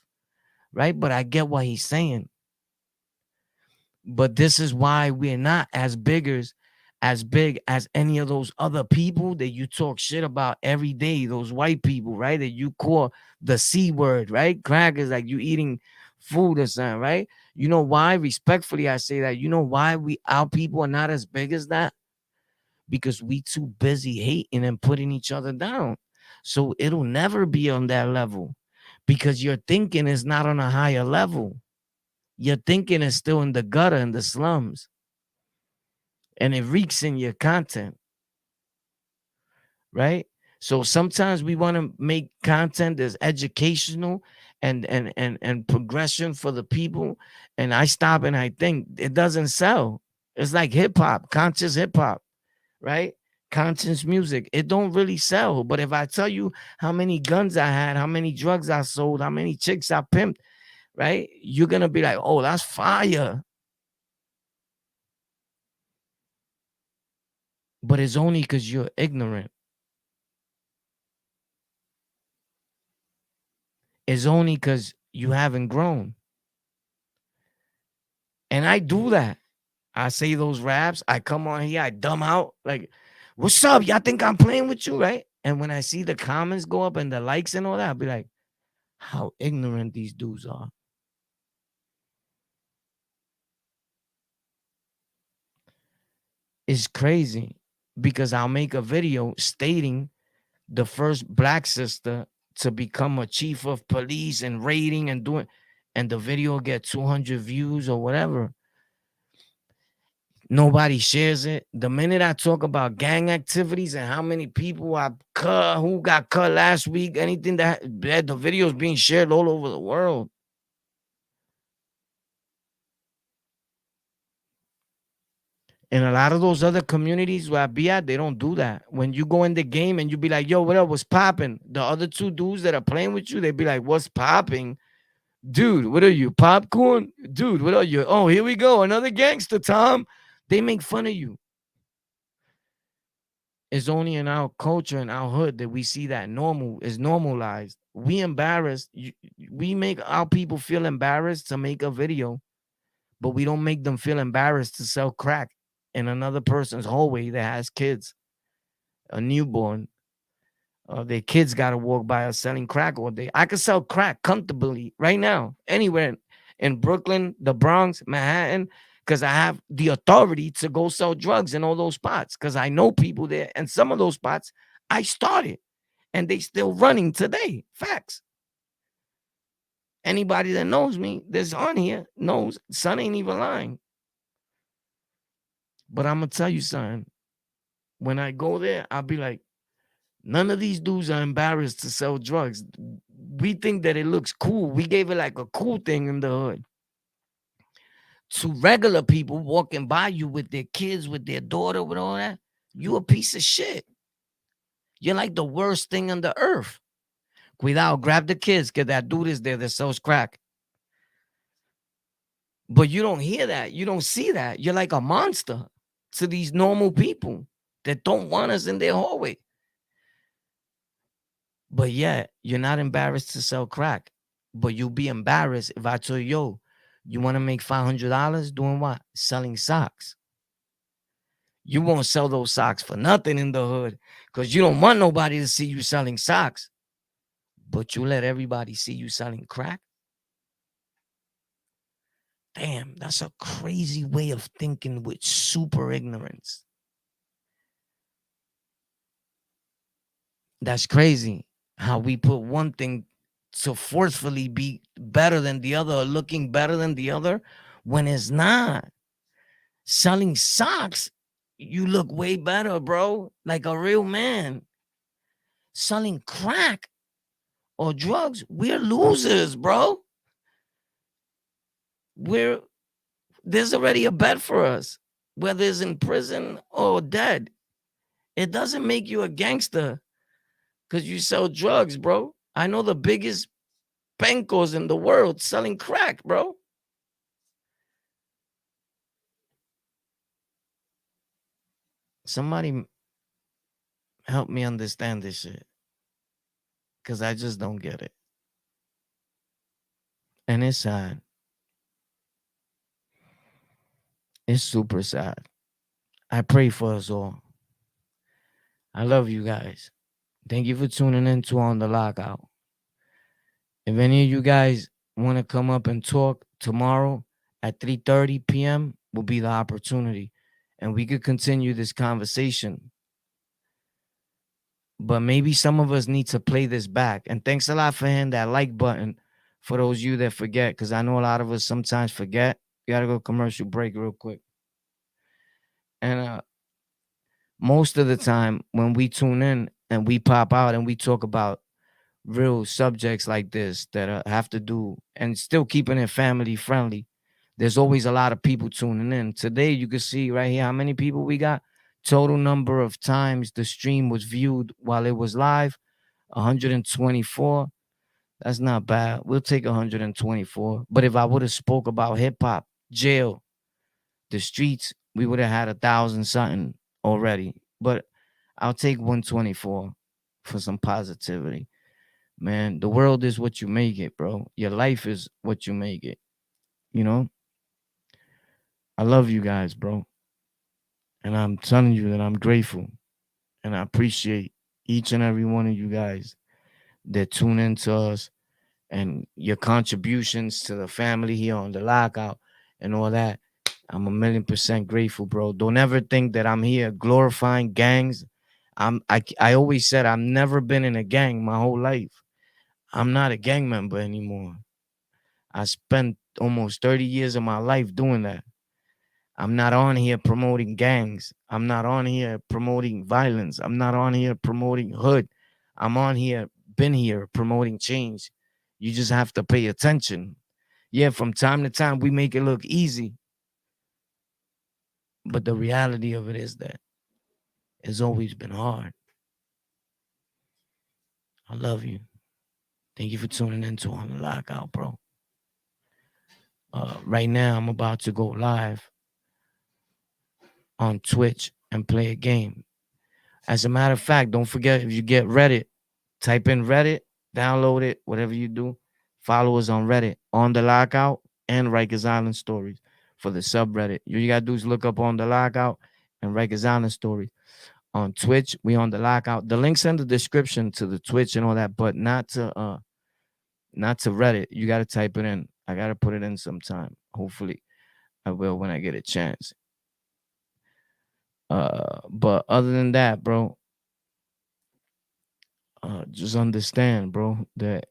right? But I get what he's saying. But this is why we're not as big as any of those other people that you talk shit about every day. Those white people, right? That you call the C word, right? Crackers, like you eating food or something, right? You know why? Respectfully, I say that. You know why our people are not as big as that? Because we too busy hating and putting each other down. So it'll never be on that level because your thinking is not on a higher level. Your thinking is still in the gutter, in the slums, and it reeks in your content, right? So sometimes we want to make content that's educational and progression for the people. And I stop and I think it doesn't sell. It's like hip hop, conscious hip hop, right? Conscious music. It don't really sell. But if I tell you how many guns I had, how many drugs I sold, how many chicks I pimped, right? You're gonna be like, oh, that's fire. But it's only because you're ignorant. It's only because you haven't grown. And I do that. I say those raps. I come on here. I dumb out. Like, what's up? Y'all think I'm playing with you, right? And when I see the comments go up and the likes and all that, I'll be like, how ignorant these dudes are. It's crazy because I'll make a video stating the first black sister to become a chief of police and raiding and doing, and the video get 200 views or whatever. Nobody shares it. The minute I talk about gang activities and how many people I cut, who got cut last week, anything that the video is being shared all over the world. In a lot of those other communities where I be at, they don't do that. When you go in the game and you be like, yo, what up? What's popping? The other two dudes that are playing with you, they be like, what's popping? Dude, what are you? Popcorn? Dude, what are you? Oh, here we go. Another gangster, Tom. They make fun of you. It's only in our culture and our hood that we see that normal is normalized. We embarrassed. We make our people feel embarrassed to make a video, but we don't make them feel embarrassed to sell crack in another person's hallway that has kids, a newborn. Their kids got to walk by us selling crack all day. I could sell crack comfortably right now, anywhere in Brooklyn, the Bronx, Manhattan, because I have the authority to go sell drugs in all those spots because I know people there. And some of those spots I started and they still running today. Facts. Anybody that knows me that's on here knows son ain't even lying. But I'm going to tell you something. When I go there, I'll be like, none of these dudes are embarrassed to sell drugs. We think that it looks cool. We gave it like a cool thing in the hood. To regular people walking by you with their kids, with their daughter, with all that, you a piece of shit. You're like the worst thing on the earth. Cuidado, grab the kids, because that dude is there that sells crack. But you don't hear that. You don't see that. You're like a monster to these normal people that don't want us in their hallway. But yeah, you're not embarrassed to sell crack. But you'll be embarrassed if I tell you, yo, you want to make $500 doing what? Selling socks. You won't sell those socks for nothing in the hood because you don't want nobody to see you selling socks. But you let everybody see you selling crack. Damn, that's a crazy way of thinking with super ignorance. That's crazy how we put one thing to forcefully be better than the other or looking better than the other when it's not. Selling socks, you look way better, bro. Like a real man. Selling crack or drugs, we're losers, bro. There's already a bet for us, whether it's in prison or dead. It doesn't make you a gangster because you sell drugs, bro. I know the biggest bankos in the world selling crack, bro. Somebody help me understand this shit because I just don't get it. And it's sad. It's super sad. I pray for us all. I love you guys. Thank you for tuning in to On the Lockout. If any of you guys want to come up and talk tomorrow at 3:30 p.m. will be the opportunity. And we could continue this conversation. But maybe some of us need to play this back. And thanks a lot for hitting that like button for those of you that forget, because I know a lot of us sometimes forget. We gotta go commercial break real quick. And most of the time when we tune in and we pop out and we talk about real subjects like this that have to do and still keeping it family friendly, there's always a lot of people tuning in. Today, you can see right here how many people we got. Total number of times the stream was viewed while it was live, 124. That's not bad. We'll take 124. But if I would have spoke about hip hop, jail, the streets, we would have had 1,000 something already. But I'll take 124 for some positivity. Man, the world is what you make it, bro. Your life is what you make it. You know? I love you guys, bro. And I'm telling you that I'm grateful and I appreciate each and every one of you guys that tune into us and your contributions to the family here on the Lockout and all that. I'm 1,000,000% grateful, bro. Don't ever think that I'm here glorifying gangs. I always said I've never been in a gang my whole life. I'm not a gang member anymore. I spent almost 30 years of my life doing that. I'm not on here promoting gangs. I'm not on here promoting violence. I'm not on here promoting hood. I'm on here, been here promoting change. You just have to pay attention. Yeah, from time to time, we make it look easy. But the reality of it is that it's always been hard. I love you. Thank you for tuning into On the Lockout, bro. Right now, I'm about to go live on Twitch and play a game. As a matter of fact, don't forget, if you get Reddit, type in Reddit, download it, whatever you do. Follow us on Reddit, On the Lockout, and Rikers Island Stories for the subreddit. You gotta do is look up On the Lockout and Rikers Island Stories. On Twitch, we On the Lockout. The link's in the description to the Twitch and all that, but not to Reddit. You gotta type it in. I gotta put it in sometime. Hopefully, I will when I get a chance. But other than that, bro, just understand, bro, that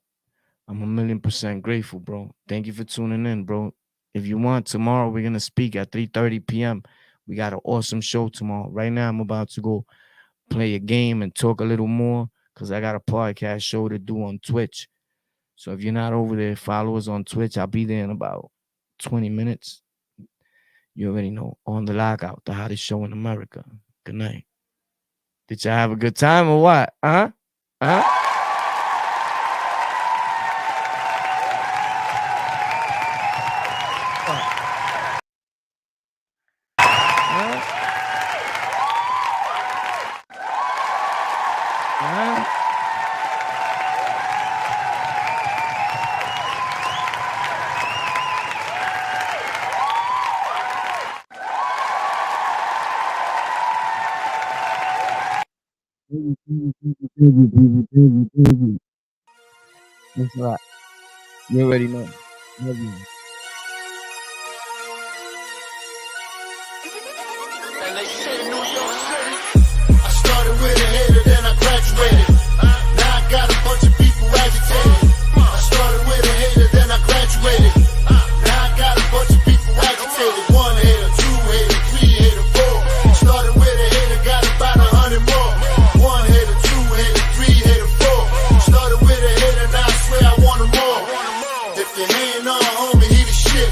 I'm 1,000,000% grateful, bro. Thank you for tuning in, bro. If you want, tomorrow we're gonna speak at 3:30 p.m. We got an awesome show tomorrow. Right now, I'm about to go play a game and talk a little more because I got a podcast show to do on Twitch. So if you're not over there, follow us on Twitch. I'll be there in about 20 minutes. You already know. On the Lockout, the hottest show in America. Good night. Did y'all have a good time or what? Huh? That's right. You already know. Love you. And they say New York City. I started with a hater, then I graduated. Now I got a bunch of people agitated. I started with a hater, then I graduated. Now I got a bunch of people agitated. 1 hater, 2 hater, 3 hater, 4. Started with a hater, got about 100 more. 1 hater, 2 hater, 3 hater, 4. Started with a hater, now I swear I want them more. If you're hating on homie, he the shit.